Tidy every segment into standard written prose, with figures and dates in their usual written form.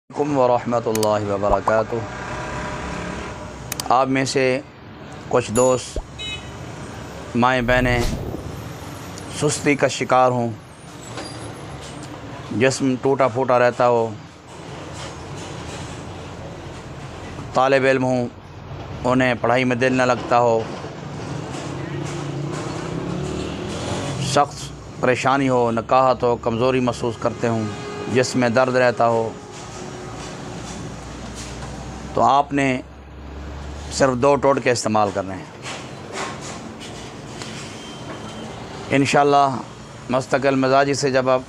अस्सलामुअलैकुम वरहमतुल्लाहि वबरकातुहू। आप में से कुछ दोस्त, माएँ बहनें सुस्ती का शिकार हों, जिस्म टूटा फूटा रहता हो, तालिब इल्म हों, उन्हें पढ़ाई में दिल न लगता हो, सख्त परेशानी हो, नकाहत हो, कमज़ोरी महसूस करते हों, जिसमें दर्द रहता हो, तो आपने सिर्फ 2 टोटके इस्तेमाल करने हैं। इंशाअल्लाह मुस्तकिल मिजाजी से जब आप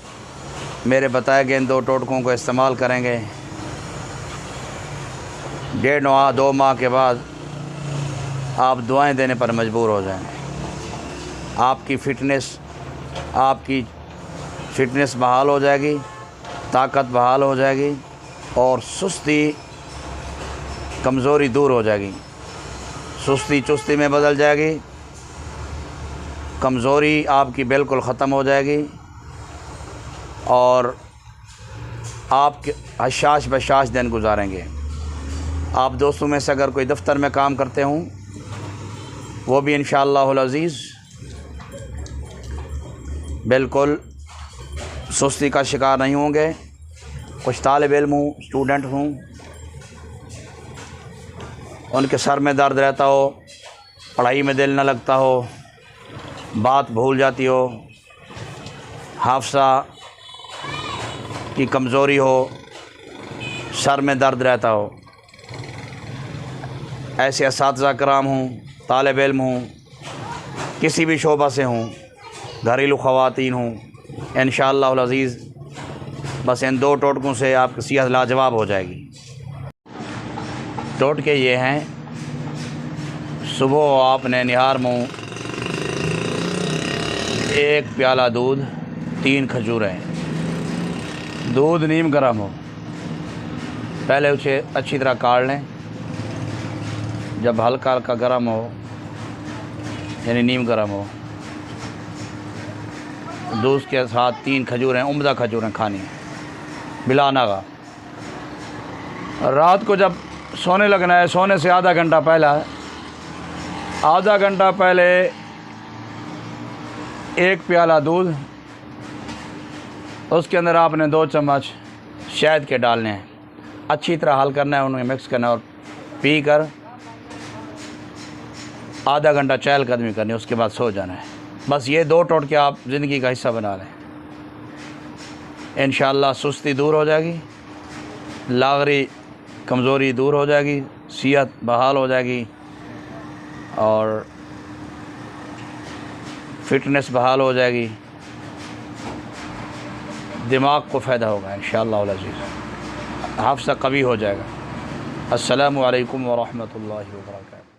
मेरे बताए गए इन 2 टोटकों को इस्तेमाल करेंगे, 1.5-2 माह के बाद आप दुआएं देने पर मजबूर हो जाएंगे। आपकी फ़िटनेस बहाल हो जाएगी, ताकत बहाल हो जाएगी और सुस्ती कमज़ोरी दूर हो जाएगी। सुस्ती चुस्ती में बदल जाएगी, कमज़ोरी आपकी बिल्कुल ख़त्म हो जाएगी और आप हशाश बशाश दिन गुजारेंगे। आप दोस्तों में से अगर कोई दफ्तर में काम करते हों, वो भी इंशाअल्लाहुल अज़ीज़ बिल्कुल सुस्ती का शिकार नहीं होंगे। कुछ तालिब इल्म हों, स्टूडेंट हों, उनके सर में दर्द रहता हो, पढ़ाई में दिल न लगता हो, बात भूल जाती हो, हाफ़ज़ा की कमज़ोरी हो, सर में दर्द रहता हो, ऐसे असातिज़ा कराम हों, तालिब इल्म हों, किसी भी शोबा से हों, घरेलू ख़वातीन हों, इंशाअल्लाहुल अज़ीज़ बस इन 2 टोटकों से आपकी सेहत लाजवाब हो जाएगी। टोटके ये हैं, सुबह आपने निहार मुँह 1 प्याला दूध, 3 खजूरें, दूध नीम गर्म हो, पहले उसे अच्छी तरह काढ़ लें। जब हल्का हल्का गर्म हो, यानी नीम गर्म हो, दूध के साथ 3 खजूरें, उम्दा खजूरें खानी है बिला नागा। रात को जब सोने लगना है, सोने से आधा घंटा पहले 1 प्याला दूध, उसके अंदर आपने 2 चम्मच शहद के डालने हैं, अच्छी तरह हल करना है, उन्हें मिक्स करना है और पी कर आधा घंटा चहलकदमी करनी है, उसके बाद सो जाना है। बस ये 2 टोटके आप ज़िंदगी का हिस्सा बना लें, इंशाअल्लाह सुस्ती दूर हो जाएगी, लागरी कमज़ोरी दूर हो जाएगी, सेहत बहाल हो जाएगी और फ़िटनेस बहाल हो जाएगी, दिमाग को फ़ायदा होगा इंशाअल्लाह अज़ीज़, हाफ़ज़ा कवी हो जाएगा। अस्सलामु अलैकुम वरहमतुल्लाहि वबरकातुहू।